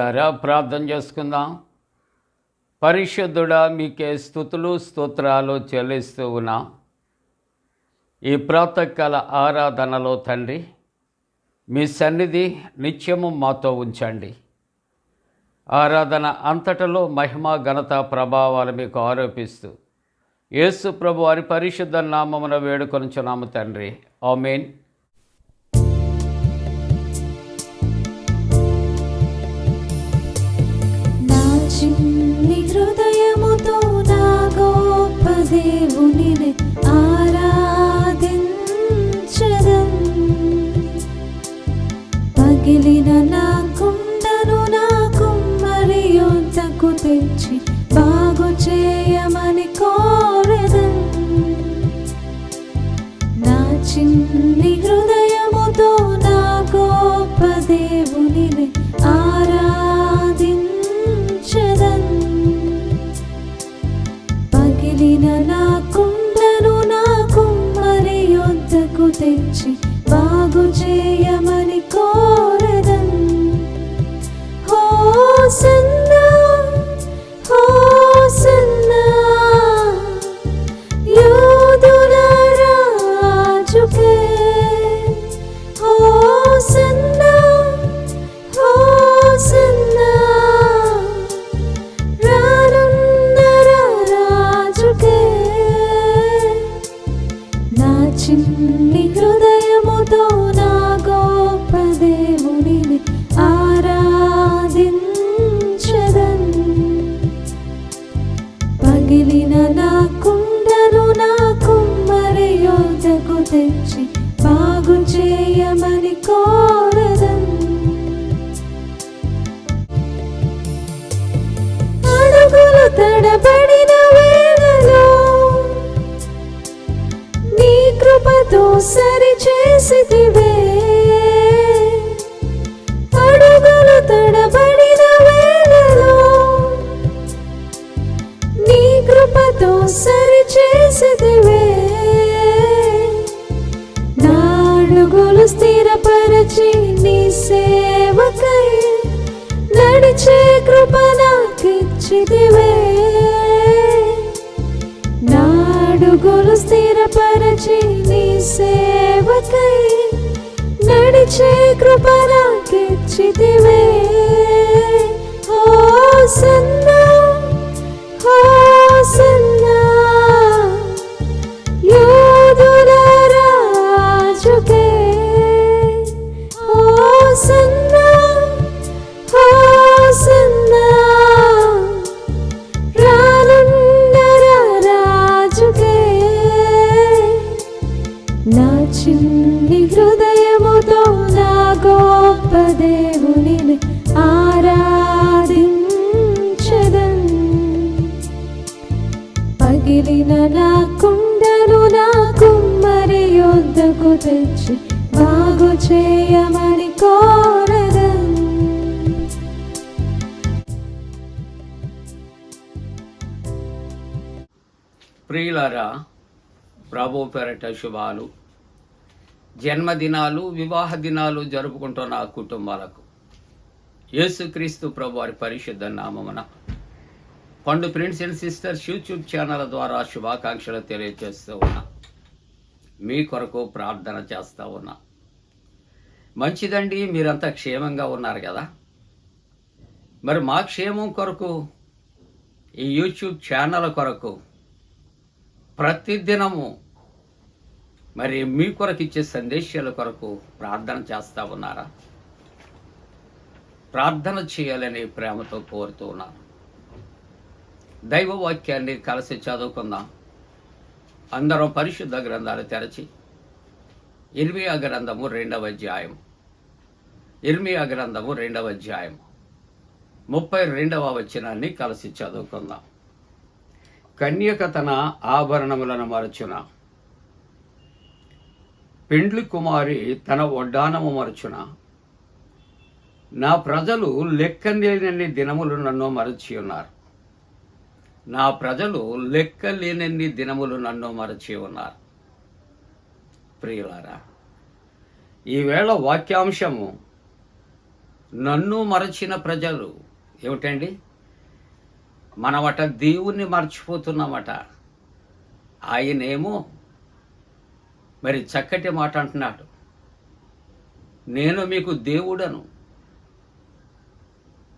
ప్రియులారా, ప్రార్థన చేసుకుందాం. పరిశుద్ధుడా, మీకే స్తుతులు స్తోత్రాలు చెల్లిస్తూ ఉన్నాం. ఈ ప్రాతకాల ఆరాధనలో తండ్రి, మీ సన్నిధి నిత్యము మాతో ఉంచండి. ఆరాధన అంతటలో మహిమ ఘనత ప్రభావాలు మీకు ఆరోపిస్తూ యేసు ప్రభు వారి పరిశుద్ధ నామమున వేడుకొనుచున్నాము తండ్రి. ఆమేన్. హృదయముతో నా గొప్ప దేవునిని ఆరాధించదం. పగిలిన నా కుండను నా కుమ్మరి యొద్దకు తెచ్చి బాగు చేయమని కోరెదం. నా చిన్ని హృదయముతో నా గొప్ప దేవునిని ఆరాధించదం. పగిలిన నా కుండను నా కుమ్మరి యొద్దకు తెచ్చి బాగు చేయమని కోరెదం. హోసన్నా హోసన్నా యూదుల రాజుకే. హోసన్నా హోసన్నా రానున్న రాజుకే. నా చిన్ని హృదయముతో నా గొప్ప దేవునిని ఆరాధించదం. పగిలిన నా కుండను నా కుమ్మరి యొద్దకు తెచ్చి బాగు చేయమని కోరెదం. అడుగులు తడబడిన వేళలో నీ కృపతో సరి చేసితివే. అడుగులు తడబడిన వేళలో నీ కృపతో సరి చేసితివే. నా అడుగులు స్థిరపరచి నీ సేవకై నడిచే కృప నాకిచ్చితివే. నా అడుగులు స్థిరపరచి నీ సేవకై నడిచే కృప నాకిచ్చితివే. హోసన్నా హోసన్నా యూదుల రాజుకే. హోసన్నా హోసన్నా రానున్న రాజుకే. నా చిన్ని హృదయముతో నా గొప్ప దేవునిని ఆరాధించదం. పగిలిన నా కుండను నా కుమ్మరి యొద్దకు తెచ్చి బాగు చేయమని కోరెదం. ప్రియులారా, ప్రభు పేరట శుభాలు. జన్మదినాలు, వివాహ దినాలు జరుపుకుంటున్న కుటుంబాలకు యేసుక్రీస్తు ప్రభు వారి పరిశుద్ధ నామమున పండు friends and sisters YouTube channel ద్వారా శుభాకాంక్షలు తెలియజేస్తూ ఉన్నా. మీ కొరకు ప్రార్థన చేస్తూ ఉన్నా. మంచిదండి, మీరంతా క్షేమంగా ఉన్నారు కదా. మరి మా క్షేమం కొరకు ఈ యూట్యూబ్ ఛానల్ కొరకు ప్రతిదినము మరి మీ కొరకు ఇచ్చే సందేశాల కొరకు ప్రార్థన చేస్తూ ఉన్నారా? ప్రార్థన చేయాలని ప్రేమతో కోరుతూ ఉన్నాను. దైవ వాక్యాన్ని కలిసి చదువుకుందాం. అందరం పరిశుద్ధ గ్రంథాలు తెరచి ఇర్మియా గ్రంథము 2వ అధ్యాయం 32వ వచనాన్ని కలిసి చదువుకుందాం. కన్యక తన ఆభరణములను మరచున, పెండ్లి కుమారి తన వడ్డానము మరచున. నా ప్రజలు లెక్కలేనన్ని దినములు నన్ను మరచి ఉన్నారు. నా ప్రజలు లెక్కలేనన్ని దినములు నన్ను మరచి ఉన్నారు. ప్రియులారా, ఈవేళ వాక్యాంశము నన్ను మరచిన ప్రజలు ఏమిటండి? మనమట దేవుణ్ణి మర్చిపోతున్నామట. ఆయనేమో మరి చక్కటి మాట అంటున్నాడు, నేను మీకు దేవుడను,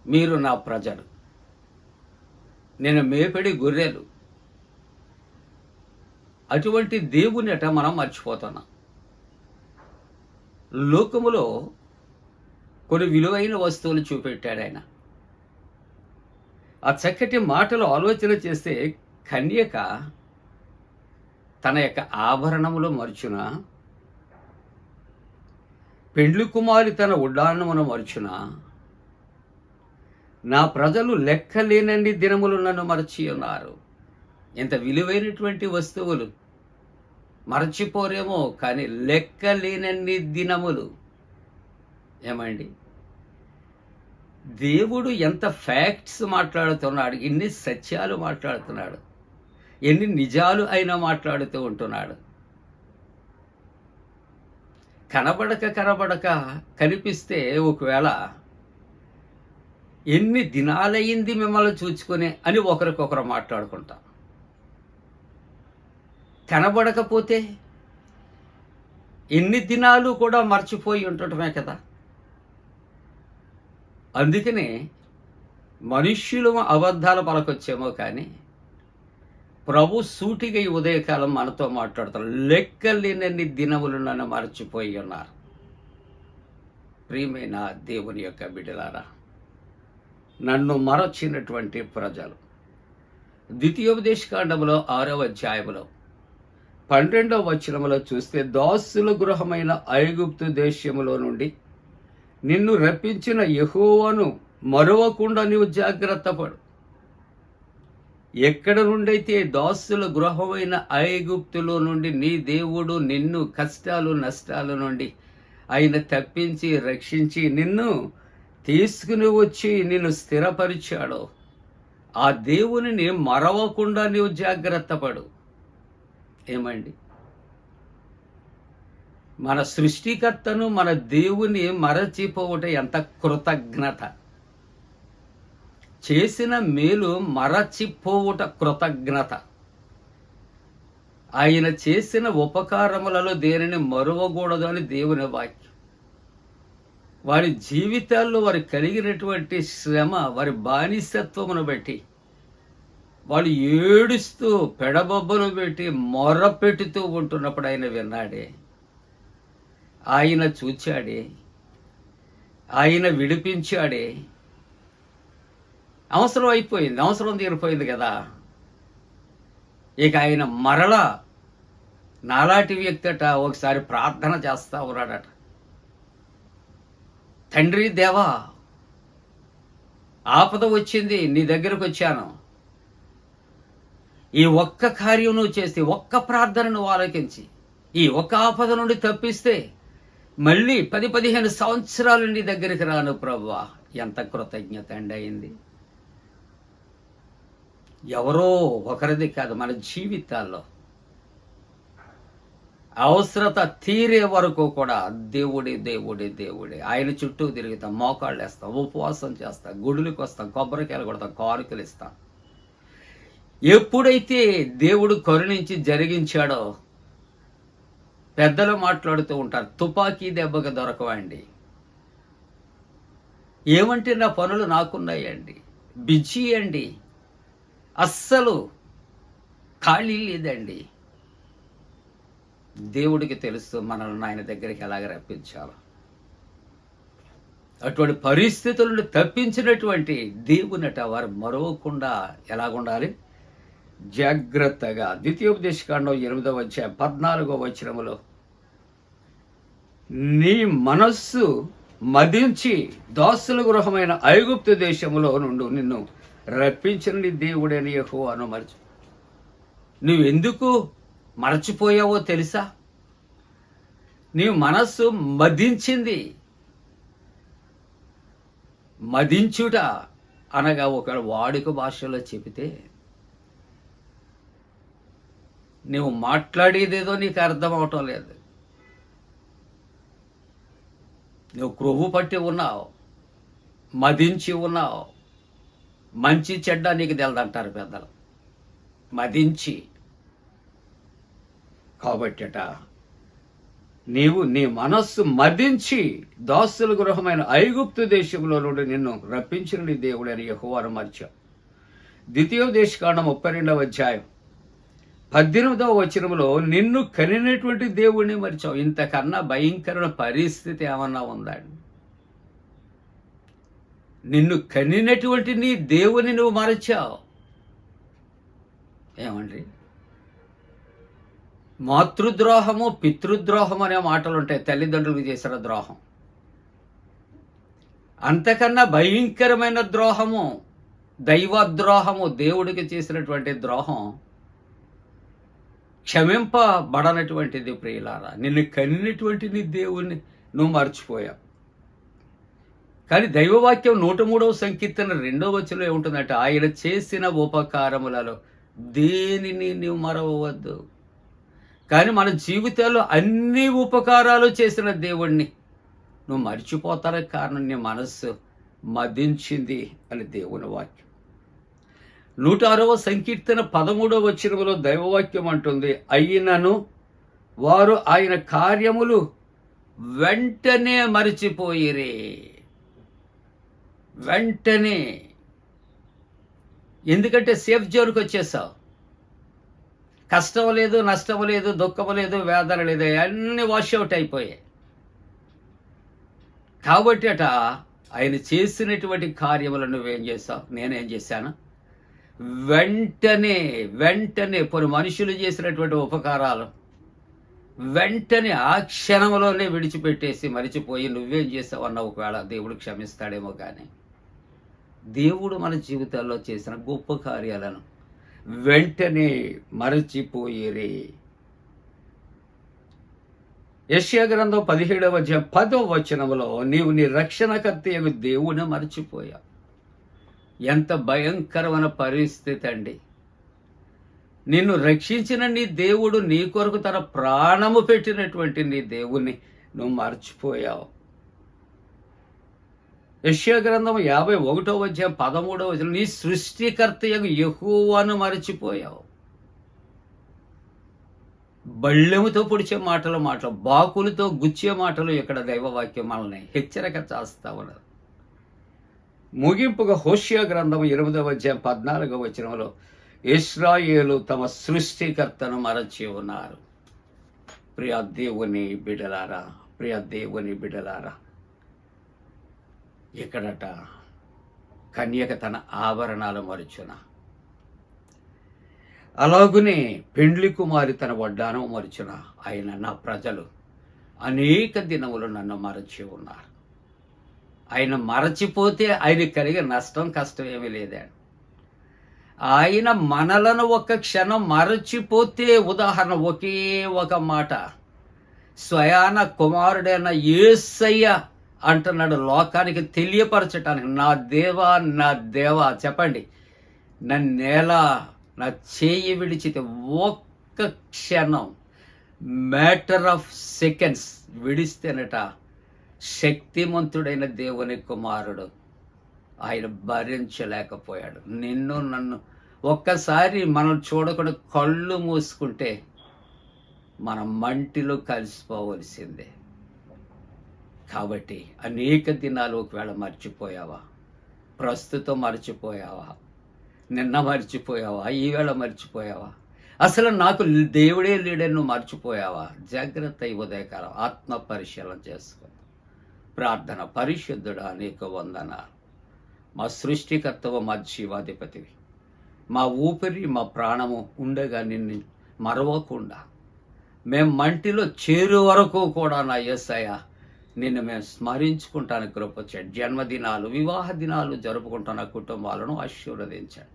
మీరు నా ప్రజలు, నేను మేపెడి గొర్రెలు. అటువంటి దేవుని అట మనం మర్చిపోతున్నాం. లోకములో కొన్ని విలువైన వస్తువులు చూపెట్టాడు ఆయన. ఆ చక్కటి మాటలు ఆలోచన చేస్తే కన్యక తన యొక్క ఆభరణములు మరుచున, పెండ్లి కుమారి తన ఉడ్డానమును మరుచున, నా ప్రజలు లెక్కలేనన్ని దినములు నన్ను మరచి ఉన్నారు. ఇంత విలువైనటువంటి వస్తువులు మరచిపోరేమో, కానీ లెక్కలేనన్ని దినములు. ఏమండి, దేవుడు ఎంత ఫ్యాక్ట్స్ మాట్లాడుతున్నాడు, ఎన్ని సత్యాలు మాట్లాడుతున్నాడు, ఎన్ని నిజాలు అయినా మాట్లాడుతూ ఉంటున్నాడు. కనబడక కనిపిస్తే ఒకవేళ ఎన్ని దినాలయ్యింది మిమ్మల్ని చూచుకొని అని ఒకరికొకరు మాట్లాడుకుంటాం. కనబడకపోతే ఎన్ని దినాలు కూడా మర్చిపోయి ఉండటమే కదా. అందుకనే మనుష్యులు అబద్ధాలు పలకొచ్చేమో కానీ ప్రభు సూటిగా ఈ ఉదయకాలం మనతో మాట్లాడతారు. లెక్కలేనన్ని దినములు నన్ను మరచిపోయి ఉన్నారు. ప్రియమైన దేవుని యొక్క బిడ్డలారా, నన్ను మరచినటువంటి ప్రజలు. ద్వితీయోపదేశకాండములో 6వ అధ్యాయములో 12వ వచనములో చూస్తే, దాసుల గృహమైన ఐగుప్తు దేశములో నుండి నిన్ను రప్పించిన యెహోవాను మరవకుండా నీవు జాగ్రత్త పడు. ఎక్కడ నుండైతే దాసుల గృహమైన ఐగుప్తులో నుండి నీ దేవుడు నిన్ను కష్టాలు నష్టాల నుండి ఆయన తప్పించి రక్షించి నిన్ను తీసుకుని వచ్చి నిన్ను స్థిరపరిచాడో, ఆ దేవునిని మరవకుండా నీవు జాగ్రత్త పడు. ఏమండి, మన సృష్టికర్తను మన దేవుని మరచిపోవట ఎంత కృతజ్ఞత. చేసిన మేలు మరచిపోవుట కృతజ్ఞత. ఆయన చేసిన ఉపకారములలో దేనిని మరువకూడదు అని దేవుని వాక్యం. వారి జీవితాల్లో వారు కలిగినటువంటి శ్రమ, వారి బానిసత్వమును బట్టి వాళ్ళు ఏడుస్తూ పెడబొబ్బలు పెట్టి మొర్రపెట్టుతూ ఉంటున్నప్పుడు ఆయన విన్నాడే, ఆయన చూచాడే, ఆయన విడిపించాడే. అవసరం అయిపోయింది, అవసరం తీరిపోయింది కదా. ఇక ఆయన మరలా నాలాంటి వ్యక్తి అట ఒకసారి ప్రార్థన చేస్తా ఉన్నాడట. తండ్రి దేవా, ఆపద వచ్చింది, నీ దగ్గరకు వచ్చాను, ఈ ఒక్క కార్యం నువ్వు చేస్తే, ఒక్క ప్రార్థన నువ్వు ఆలోకించి ఈ ఒక్క ఆపద నుండి తప్పిస్తే మళ్ళీ 10-15 సంవత్సరాలు నీ దగ్గరికి రాను ప్రభువా. ఎంత కృతజ్ఞత అండి అయింది. ఎవరో ఒకరిది కాదు, మన జీవితాల్లో అవసరత తీరే వరకు కూడా దేవుడే దేవుడే దేవుడే. ఆయన చుట్టూ తిరుగుతాం, మోకాళ్ళు వేస్తాం, ఉపవాసం చేస్తాం, గుడులకు వస్తాం, కొబ్బరికాయలు కొడతాం, కానుకలు ఇస్తాం. ఎప్పుడైతే దేవుడు కరుణించి జరిగించాడో, పెద్దలు మాట్లాడుతూ ఉంటారు, తుపాకీ దెబ్బకు దొరకవండి. ఏమంటే నా పనులు నాకున్నాయండి, బిజీ అండి, అస్సలు ఖాళీ లేదండి. దేవుడికి తెలుసు మనల్ని ఆయన దగ్గరికి ఎలాగ రప్పించాలో. అటువంటి పరిస్థితులను తప్పించినటువంటి దేవునట వారు మరవకుండా ఎలాగుండాలి, జాగ్రత్తగా. ద్వితీయోపదేశకాండం 8వ అధ్యాయం 14వ వచనములో, నీ మనస్సు మదించి దాసుల గృహమైన ఐగుప్తు దేశములో నుండి నిన్ను రప్పించిన నీ దేవుడని యెహోవాను మరచి. నువ్వెందుకు మరచిపోయావో తెలుసా? నీ మనస్సు మదించింది. మదించుట అనగా ఒక వాడుక భాషలో చెబితే, నువ్వు మాట్లాడేదేదో నీకు అర్థం అవటం లేదు, నువ్వు క్రొవ్వు పట్టి ఉన్నావు, మదించి ఉన్నావు. మంచి చెడ్డ నీకు తెలదంటారు పెద్దలు. మదించి కాబట్టట నీవు నీ మనస్సు మదించి దాసుల గృహమైన ఐగుప్తు దేశంలో నుండి నిన్ను రప్పించిన నీ దేవుడని యెహోవాను మరిచావు. ద్వితీయోపదేశకాండం 32వ అధ్యాయం 18వ వచనంలో నిన్ను కనినటువంటి దేవుడిని మరిచావు. ఇంతకన్నా భయంకరమైన పరిస్థితి ఏమన్నా ఉందా? నిన్ను కనినటువంటి నీ దేవుని నువ్వు మరచావు. ఏమండి, మాతృద్రోహము పితృద్రోహం అనే మాటలు ఉంటాయి. తల్లిదండ్రులకు చేసిన ద్రోహం అంతకన్నా భయంకరమైన ద్రోహము దైవద్రోహము, దేవుడికి చేసినటువంటి ద్రోహం క్షమింపబడనటువంటిది. ప్రియులారా, నిన్ను కనినటువంటి నీ దేవుణ్ణి నువ్వు మర్చిపోయావు. కానీ దైవవాక్యం 103వ సంకీర్తన 2వ వచనంలో ఏముంటుందంటే, ఆయన చేసిన ఉపకారములలో దేనిని నువ్వు మరవవద్దు. కానీ మన జీవితాల్లో అన్ని ఉపకారాలు చేసిన దేవుణ్ణి నువ్వు మర్చిపోతానికి కారణం నీ మనస్సు మదించింది అని దేవుని వాక్యం. 106వ సంకీర్తన 13వ వచనంలో దైవవాక్యం అంటుంది, అయినను వారు ఆయన కార్యములు వెంటనే మరిచిపోయిరే. వెంటనే. ఎందుకంటే సేఫ్ జోన్కి వచ్చేసావు. కష్టం లేదు, నష్టం లేదు, దుఃఖం లేదు, వేదన లేదు, అన్నీ వాష్అవుట్ అయిపోయాయి. కాబట్టి ఆయన చేసినటువంటి కార్యములను నువ్వేం చేసావు, నేనేం చేశాను? వెంటనే కొన్ని మనుషులు చేసినటువంటి ఉపకారాలు వెంటనే ఆ క్షణంలోనే విడిచిపెట్టేసి మరిచిపోయి నువ్వేం చేసావు అన్న ఒకవేళ దేవుడు క్షమిస్తాడేమో. కానీ దేవుడు మన జీవితాల్లో చేసిన గొప్ప కార్యాలను వెంటనే మరచిపోయేరే. యెషయా గ్రంథం 17వ అధ్యాయం 10వ వచనంలో నీవు నీ రక్షణకర్తయగు దేవుని మరచిపోయావు. ఎంత భయంకరమైన పరిస్థితి అండి. నిన్ను రక్షించిన నీ దేవుడు, నీ కొరకు తన ప్రాణము పెట్టినటువంటి నీ దేవుణ్ణి నువ్వు మర్చిపోయావు. యెషయా గ్రంథం 51వ అధ్యాయం 13వ వచనం, నీ సృష్టికర్తయగు యెహోవాను మరచిపోయావు. బళ్ళెముతో పొడిచే మాటలు, బాకులతో గుచ్చే మాటలు ఇక్కడ దైవవాక్యం మనల్ని హెచ్చరిక చేస్తా ఉన్నది. ముగింపుగా హోషేయ గ్రంథం 8వ అధ్యాయం 14వ వచనంలో ఇశ్రాయేలు తమ సృష్టికర్తను మరచి ఉన్నారు. ప్రియ దేవుని బిడ్డలారా, ఇక్కడట కన్యక తన ఆభరణాలు మరుచున, అలాగునే పెండ్లి కుమారి తన వడ్డానం మరుచున, ఆయన నా ప్రజలు అనేక దినములు నన్ను మరచి ఉన్నారు. ఆయన మరచిపోతే ఆయన కలిగే నష్టం కష్టం ఏమీ లేదండి. ఆయన మనలను ఒక్క క్షణం మరచిపోతే, ఉదాహరణ ఒకే ఒక మాట, స్వయాన కుమారుడైన యేసయ్య అంటున్నాడు లోకానికి తెలియపరచటానికి, నా దేవా చెప్పండి, నన్నేలా నా చేయి విడిచితే ఒక్క క్షణం, మ్యాటర్ ఆఫ్ సెకండ్స్ విడిస్తేనట శక్తిమంతుడైన దేవుని కుమారుడు ఆయన భరించలేకపోయాడు. నిన్ను నన్ను ఒక్కసారి మనం చూడకుండా కళ్ళు మూసుకుంటే మనం మంటిలో కలిసిపోవలసిందే. కాబట్టి అనేక దినాలు ఒకవేళ మర్చిపోయావా, ప్రస్తుతం మర్చిపోయావా, నిన్న మర్చిపోయావా, ఈవేళ మర్చిపోయావా, అసలు నాకు దేవుడే లేడని నువ్వు మర్చిపోయావా? జాగ్రత్త. ఈ ఉదయకాలం ఆత్మ పరిశీలన చేసుకో. ప్రార్థన. పరిశుద్ధుడా, నీకు వందనాలు. మా సృష్టికర్తవు, మా జీవాధిపతివి, మా ఊపిరి మా ప్రాణము ఉండగా నిన్ను మరవకుండా మేము మంటిలో చేరు వరకు కూడా నా యేసయ్య నిన్ను మేము స్మరించుకుంటానికి కృప చేయండి. జన్మదినాలు, వివాహ దినాలు జరుపుకుంటున్న కుటుంబాలను ఆశీర్వదించండి.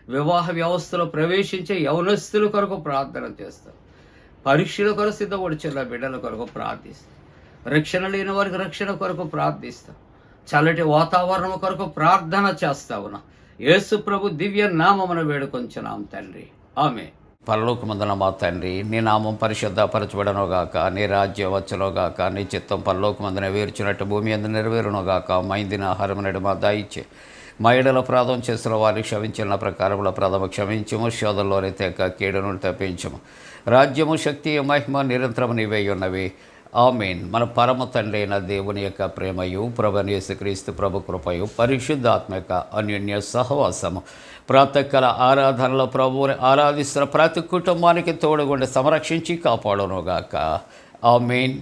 వివాహ వ్యవస్థలో ప్రవేశించే యవనస్తుల కొరకు ప్రార్థన చేస్తాం. పరీక్షల కొరకు సిద్ధపడుచున్న బిడ్డల కొరకు ప్రార్థిస్తాం. రక్షణ లేని వారికి రక్షణ కొరకు ప్రార్థిస్తాం. చల్లటి వాతావరణం కొరకు ప్రార్థన చేస్తా ఉన్నా. యేసు ప్రభు దివ్య నామమున వేడుకొంచున్నాం తండ్రి. ఆమేన్. పరలోకమందున మా తండ్రి, నీ నామం పరిశుద్ధపరచబడనుగాక, నీ రాజ్యం వచ్చునుగాక, నీ చిత్తం పరలోకమందున వేర్చినట్టు భూమి అందు నెరవేరునుగాక. మా ఇందిన ఆహారం నేడు మా దాయిచ్చే, మా ఎడల ప్రాధం చేసిన వారిని క్షమించిన ప్రకారముల ప్రథమ క్షమించము, శోధంలోని తెక్క కీడు నుండి తప్పించము. రాజ్యము, శక్తి, మహిమ నిరంతరము నీవే ఉన్నవి. ఆమేన్. మన పరమ తండ్రి అయిన దేవుని యొక్క ప్రేమయు, ప్రభువైన యేసుక్రీస్తు ప్రభు కృపయు, పరిశుద్ధాత్మక అన్యోన్య సహవాసము, ప్రాతకాల ఆరాధనలో ప్రభువుని ఆరాధిస్తున్న ప్రతి కుటుంబానికి తోడుగుండి సంరక్షించి కాపాడునుగాక. ఆమేన్.